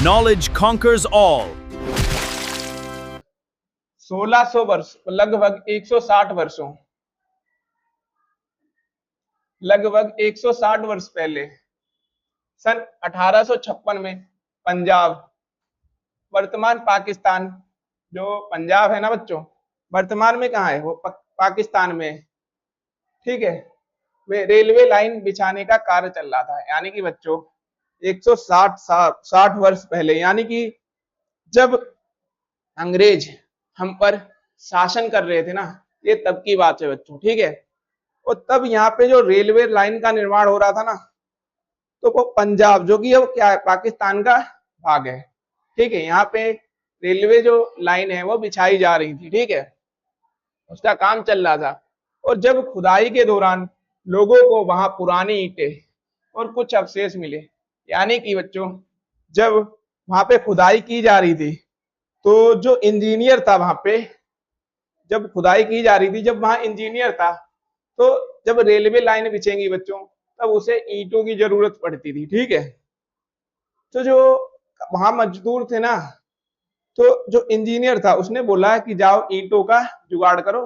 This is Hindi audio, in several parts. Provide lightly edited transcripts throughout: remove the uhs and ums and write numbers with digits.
Knowledge conquers all. 1600 वर्ष, लगभग 160 वर्षों, लगभग 160 वर्ष पहले सन 1856 में पंजाब, वर्तमान पाकिस्तान, जो पंजाब है ना बच्चों, वर्तमान में कहाँ है वो, पाकिस्तान में, ठीक है, वे रेलवे लाइन बिछाने का कार्य चल रहा था। यानी कि बच्चों 160 वर्ष पहले, यानी कि जब अंग्रेज हम पर शासन कर रहे थे ना, ये तब की बात है बच्चों, ठीक है। और तब यहाँ पे जो रेलवे लाइन का निर्माण हो रहा था ना, तो वो पंजाब, जो कि अब क्या है, पाकिस्तान का भाग है, ठीक है, यहाँ पे रेलवे जो लाइन है वो बिछाई जा रही थी, ठीक है, उसका काम चल रहा था। और जब खुदाई के दौरान लोगों को वहां पुरानी ईंटें और कुछ अवशेष मिले, यानी कि बच्चों जब वहां पे खुदाई की जा रही थी, तो जो इंजीनियर था वहां पे, जब खुदाई की जा रही थी, जब वहां इंजीनियर था, तो जब रेलवे लाइन बिछेंगी बच्चों, तब उसे ईंटों की जरूरत पड़ती थी, ठीक है। तो जो वहां मजदूर थे ना, तो जो इंजीनियर था उसने बोला कि जाओ ईंटों का जुगाड़ करो,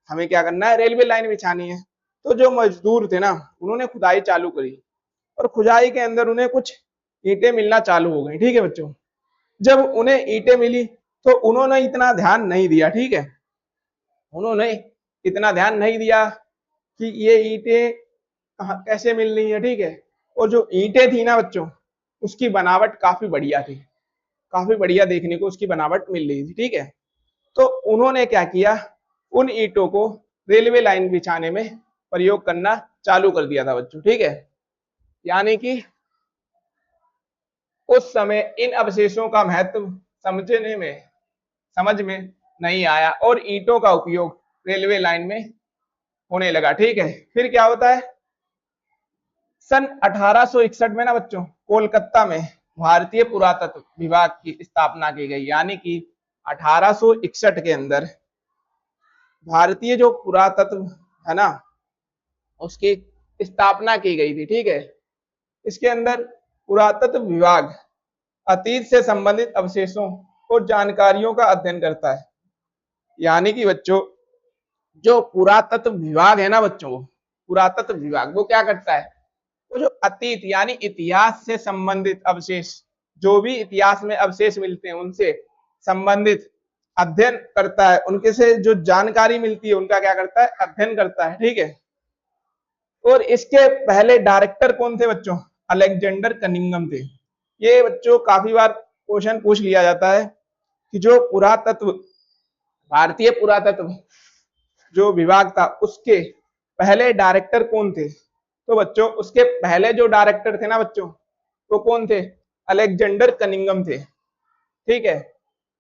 हमें क्या करना है, रेलवे लाइन बिछानी है। तो जो मजदूर थे ना, उन्होंने खुदाई चालू करी, और खुदाई के अंदर उन्हें कुछ ईंटें मिलना चालू हो गई, ठीक है बच्चों। जब उन्हें ईंटें मिली तो उन्होंने इतना ध्यान नहीं दिया, ठीक है, उन्होंने इतना ध्यान नहीं दिया कि ये ईंटें कैसे मिल रही है, ठीक है। और जो ईंटें थी ना बच्चों, उसकी बनावट काफी बढ़िया थी, काफी बढ़िया देखने को उसकी बनावट मिल रही थी, ठीक है। तो उन्होंने क्या किया, उन ईंटों को रेलवे लाइन बिछाने में प्रयोग करना चालू कर दिया था बच्चों, ठीक है। यानी कि उस समय इन अवशेषों का महत्व समझ में नहीं आया, और ईंटों का उपयोग रेलवे लाइन में होने लगा, ठीक है। फिर क्या होता है, सन 1861 में ना बच्चों, कोलकाता में भारतीय पुरातत्व विभाग की स्थापना की गई। यानी कि 1861 के अंदर भारतीय जो पुरातत्व है ना, उसकी स्थापना की गई थी, ठीक है। इसके अंदर पुरातत्व विभाग अतीत से संबंधित अवशेषों और जानकारियों का अध्ययन करता है। यानी कि बच्चों जो पुरातत्व विभाग है ना बच्चों, पुरातत्व विभाग वो क्या करता है, वो जो अतीत यानी इतिहास से संबंधित अवशेष, जो भी इतिहास में अवशेष मिलते हैं उनसे संबंधित अध्ययन करता है, उनके से जो जानकारी मिलती है उनका क्या करता है, अध्ययन करता है, ठीक है। और इसके पहले डायरेक्टर कौन थे बच्चों, अलेक्जेंडर कनिंघम थे। ये बच्चों काफी बार क्वेश्चन पूछ लिया जाता है कि जो पुरातत्व, भारतीय पुरातत्व जो विभाग था, उसके पहले डायरेक्टर कौन थे। तो बच्चों उसके पहले जो डायरेक्टर थे ना बच्चों, वो कौन थे, अलेक्जेंडर कनिंघम थे, ठीक है।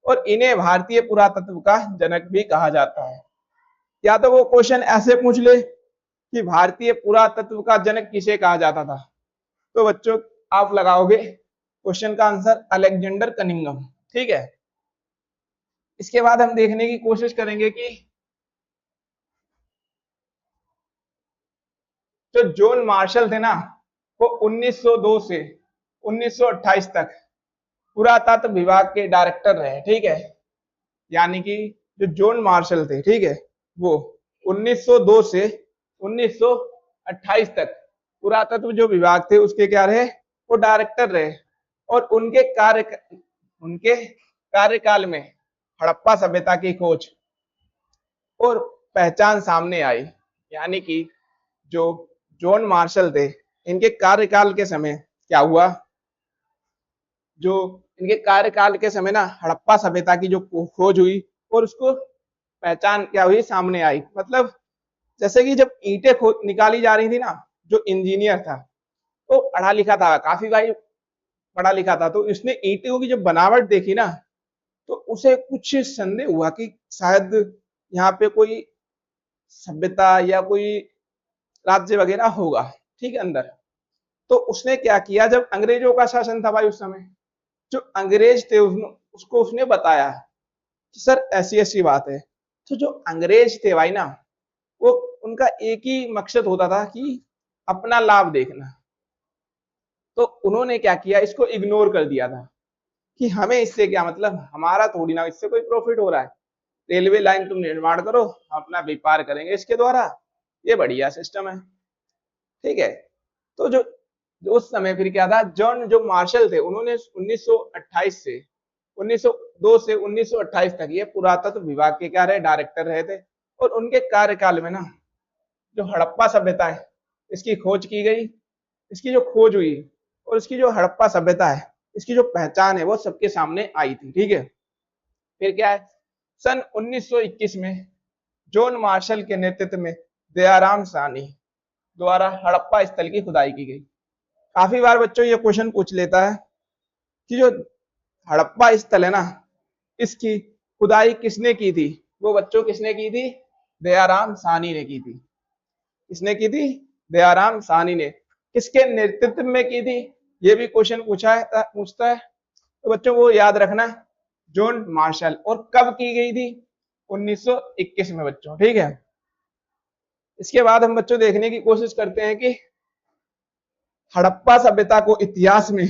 और इन्हें भारतीय पुरातत्व का जनक भी कहा जाता है। या तो वो क्वेश्चन ऐसे पूछ ले कि भारतीय पुरातत्व का जनक किसे कहा जाता था, तो बच्चों आप लगाओगे क्वेश्चन का आंसर अलेक्जेंडर कनिंघम, ठीक है। इसके बाद हम देखने की कोशिश करेंगे कि जो जॉन मार्शल थे ना, वो 1902 से 1928 तक पुरातत्व विभाग के डायरेक्टर रहे, ठीक है। यानी कि जो जॉन मार्शल थे, ठीक है, वो 1902 से 1928 तक पुरातत्व जो विभाग थे उसके क्या रहे, वो डायरेक्टर रहे। और उनके कार्यकाल में हड़प्पा सभ्यता की खोज और पहचान सामने आई। यानी कि जो जॉन मार्शल थे, इनके कार्यकाल के समय क्या हुआ, जो इनके कार्यकाल के समय ना हड़प्पा सभ्यता की जो खोज हुई और उसको पहचान क्या हुई, सामने आई। मतलब जैसे कि जब ईंटें निकाली जा रही थी ना, जो इंजीनियर था वो पढ़ा लिखा था, काफी भाई पढ़ा लिखा था, तो इसने ईंटों की जब बनावट देखी ना, तो उसे कुछ संदेह हुआ कि शायद यहाँ पे कोई सभ्यता या कोई राज्य वगैरह होगा, ठीक है, अंदर। तो उसने क्या किया, जब अंग्रेजों का शासन था भाई उस समय, जो अंग्रेज थे उसको उसने बताया कि सर ऐसी ऐसी बात है। तो जो अंग्रेज थे भाई ना, वो उनका एक ही मकसद होता था कि अपना लाभ देखना। तो उन्होंने क्या किया, इसको इग्नोर कर दिया था। कि हमें इससे क्या मतलब, हमारा थोड़ी ना इससे कोई प्रॉफिट हो रहा है। रेलवे लाइन तुम निर्माण करो, हम अपना व्यापार करेंगे इसके द्वारा, ये बढ़िया सिस्टम है। ठीक है, तो जो उस समय फिर क्या था, जॉन जो मार्शल थे उन्होंने 1928 से 1902 से 1928 तक ये पुरातत्व विभाग के क्या रहे, डायरेक्टर रहे थे। और उनके कार्यकाल में ना जो हड़प्पा सभ्यता है इसकी खोज की गई, इसकी जो खोज हुई और इसकी जो हड़प्पा सभ्यता है इसकी जो पहचान है वो सबके सामने आई थी। ठीक है, फिर क्या है, सन 1921 में जॉन मार्शल के नेतृत्व में दयाराम साहनी द्वारा हड़प्पा स्थल की खुदाई की गई। काफी बार बच्चों ये क्वेश्चन पूछ लेता है कि जो हड़प्पा स्थल है ना इसकी खुदाई किसने की थी, वो बच्चों किसने की थी, दयाराम साहनी ने की थी। किसने की थी, दयाराम साहनी ने। किसके नेतृत्व में की थी, ये भी क्वेश्चन पूछता है, तो बच्चों वो याद रखना, जॉन मार्शल। और कब की गई थी, 1921 में बच्चों। ठीक है, इसके बाद हम बच्चों देखने की कोशिश करते हैं कि हड़प्पा सभ्यता को इतिहास में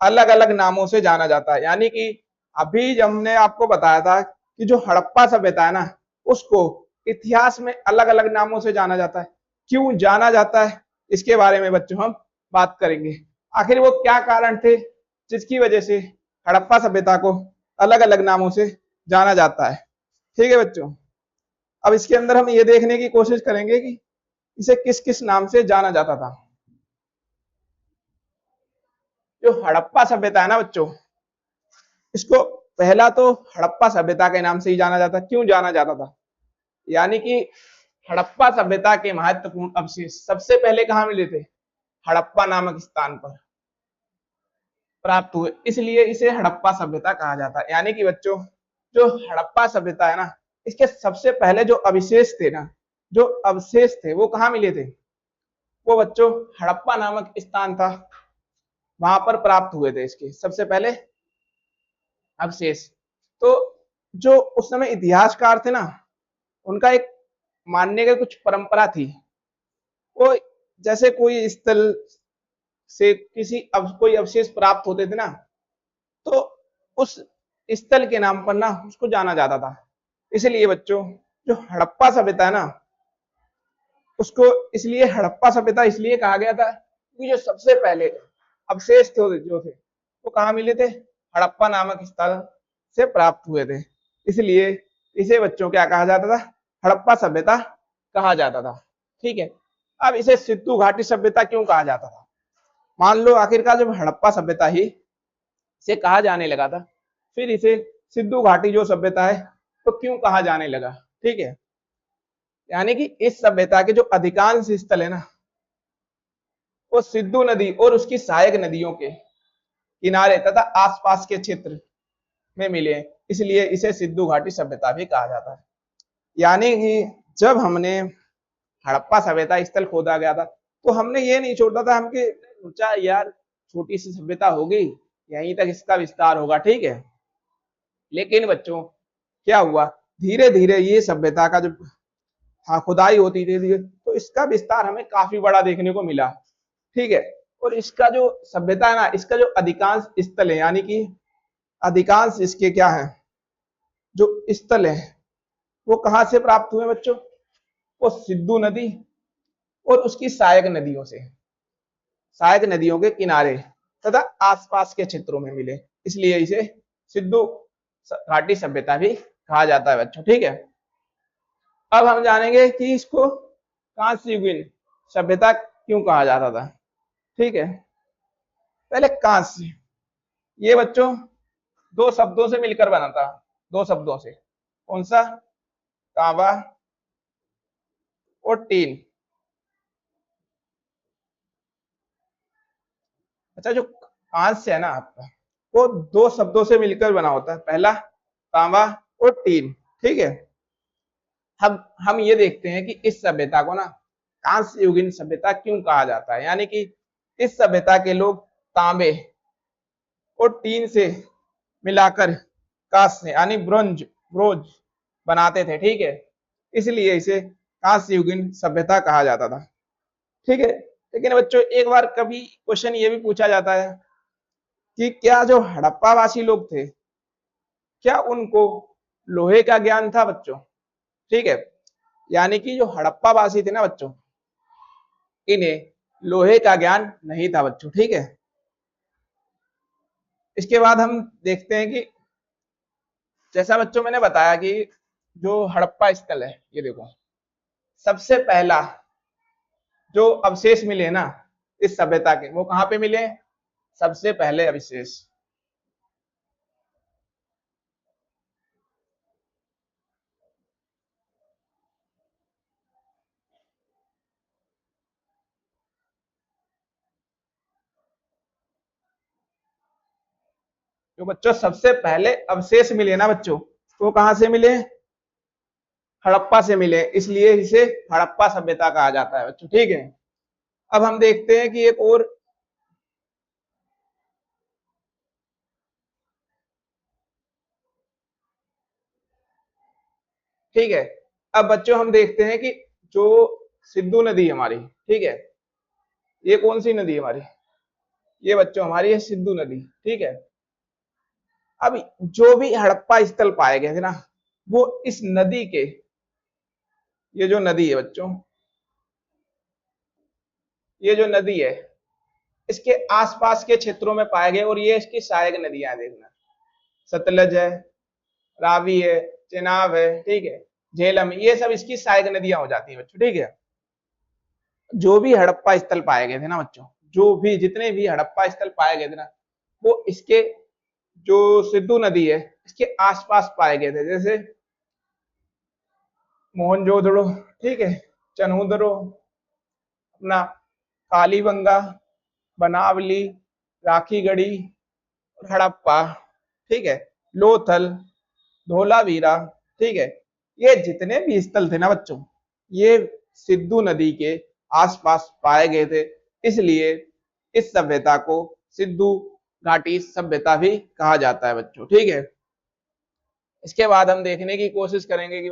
अलग अलग नामों से जाना जाता है। यानी कि अभी जब हमने आपको बताया था कि जो हड़प्पा सभ्यता है ना उसको इतिहास में अलग अलग नामों से जाना जाता है। क्यों जाना जाता है इसके बारे में बच्चों हम बात करेंगे। आखिर वो क्या कारण थे जिसकी वजह से हड़प्पा सभ्यता को अलग अलग नामों से जाना जाता है। ठीक है बच्चों, अब इसके अंदर हम ये देखने की कोशिश करेंगे कि इसे किस किस नाम से जाना जाता था। जो हड़प्पा सभ्यता है ना बच्चों, इसको पहला तो हड़प्पा सभ्यता के नाम से ही जाना जाता। क्यों जाना जाता था, यानी कि हड़प्पा सभ्यता के महत्वपूर्ण अवशेष सबसे पहले कहां मिले थे, हड़प्पा नामक स्थान पर प्राप्त हुए, इसलिए इसे हड़प्पा सभ्यता कहा जाता है। यानी कि बच्चों जो हड़प्पा सभ्यता है ना इसके सबसे पहले जो अवशेष थे ना, जो अवशेष थे वो कहां मिले थे, वो बच्चों हड़प्पा नामक स्थान था, वहां पर प्राप्त हुए थे इसके सबसे पहले अवशेष। तो जो उस समय इतिहासकार थे ना उनका एक मानने का कुछ परंपरा थी, वो जैसे कोई स्थल से कोई अवशेष प्राप्त होते थे ना तो उस स्थल के नाम पर ना उसको जाना जाता था। इसलिए बच्चों जो हड़प्पा सभ्यता है ना उसको इसलिए हड़प्पा सभ्यता इसलिए कहा गया था कि जो सबसे पहले अवशेष थे जो थे वो कहाँ मिले थे, हड़प्पा नामक स्थल से प्राप्त हुए थे। इसलिए इसे बच्चों क्या कहा जाता था, हड़प्पा सभ्यता कहा जाता था। ठीक है, अब इसे सिंधु घाटी सभ्यता क्यों कहा जाता था, मान लो आखिरकार जब हड़प्पा सभ्यता ही से कहा जाने लगा था फिर इसे सिंधु घाटी जो सभ्यता है तो क्यों कहा जाने लगा। ठीक है, यानी कि इस सभ्यता के जो अधिकांश स्थल है ना वो सिंधु नदी और उसकी सहायक नदियों के किनारे तथा आसपास के क्षेत्र में मिले, इसलिए इसे सिंधु घाटी सभ्यता भी कहा जाता है। यानी कि जब हमने हड़प्पा सभ्यता स्थल खोदा गया था तो हमने ये नहीं छोड़ा था, हमके सोचा यार छोटी सी सभ्यता होगी यहीं तक इसका विस्तार होगा। ठीक है, लेकिन बच्चों क्या हुआ, धीरे धीरे ये सभ्यता का जो खुदाई होती थी तो इसका विस्तार हमें काफी बड़ा देखने को मिला। ठीक है, और इसका जो सभ्यता है ना इसका जो अधिकांश स्थल है यानी कि अधिकांश इसके क्या है जो स्थल है वो कहां से प्राप्त हुए बच्चों, वो सिंधु नदी और उसकी सहायक नदियों से, सहायक नदियों के किनारे तथा आसपास के क्षेत्रों में मिले, इसलिए इसे सिंधु घाटी सभ्यता भी कहा जाता है बच्चों। ठीक है, अब हम जानेंगे कि इसको कांस्य युगीन सभ्यता क्यों कहा जाता था। ठीक है, पहले कांस्य ये बच्चों दो शब्दों से मिलकर बना था, दो शब्दों से, कौन सा, तांबा और टीन। अच्छा, जो कांस्य है ना आपका वो दो शब्दों से मिलकर बना होता है, पहला तांबा और टीन। ठीक है, हम ये देखते हैं कि इस सभ्यता को ना कांस्य युगीन सभ्यता क्यों कहा जाता है। यानी कि इस सभ्यता के लोग तांबे और टीन से मिलाकर कांस्य यानी ब्रोंज ब्रोंज बनाते थे। ठीक है, इसलिए इसे कांस्य युगीन सभ्यता कहा जाता था। ठीक है, लेकिन बच्चों एक बार कभी क्वेश्चन ये भी पूछा जाता है कि क्या जो हड़प्पावासी लोग थे, क्या उनको लोहे का ज्ञान था बच्चों? ठीक है, यानी कि जो हड़प्पावासी थे ना बच्चों, इन्हें लोहे का ज्ञान नहीं था बच्चों। ठीक है, इसके बाद हम देखते हैं कि जैसा बच्चों मैंने बताया कि जो हड़प्पा स्थल है, ये देखो सबसे पहला जो अवशेष मिले ना इस सभ्यता के, वो कहां पे मिले? सबसे पहले अवशेष जो बच्चों सबसे पहले अवशेष मिले ना बच्चों, वो कहां से मिले? हड़प्पा से मिले, इसलिए इसे हड़प्पा सभ्यता कहा जाता है बच्चों। ठीक है, अब हम देखते हैं कि एक और ठीक है, अब बच्चों हम देखते हैं कि जो सिंधु नदी हमारी, ठीक है, ये कौन सी नदी है हमारी? ये बच्चों हमारी है सिंधु नदी। ठीक है, अब जो भी हड़प्पा स्थल पाए गए थे ना, वो इस नदी के, ये जो नदी है बच्चों, ये जो नदी है इसके आसपास के क्षेत्रों में पाए गए, और ये इसकी सहायक नदियां देखना, सतलज है, रावी है, चेनाब है, ठीक है, झेलम, ये सब इसकी सहायक नदियां हो जाती है बच्चों। ठीक है, जो भी हड़प्पा स्थल पाए गए थे ना बच्चों, जो भी जितने भी हड़प्पा स्थल पाए गए थे ना, वो इसके जो सिंधु नदी है इसके आसपास पाए गए थे, जैसे मोहनजोदड़ो, ठीक है, चनहुदरो, अपना कालीबंगा, बनावली, राखीगढ़ी, हड़प्पा, ठीक है, लोथल, धोलावीरा, ठीक है, ये जितने भी स्थल थे ना बच्चों, ये सिंधु नदी के आसपास पाए गए थे, इसलिए इस सभ्यता को सिंधु घाटी सभ्यता भी कहा जाता है बच्चों। ठीक है, इसके बाद हम देखने की कोशिश करेंगे कि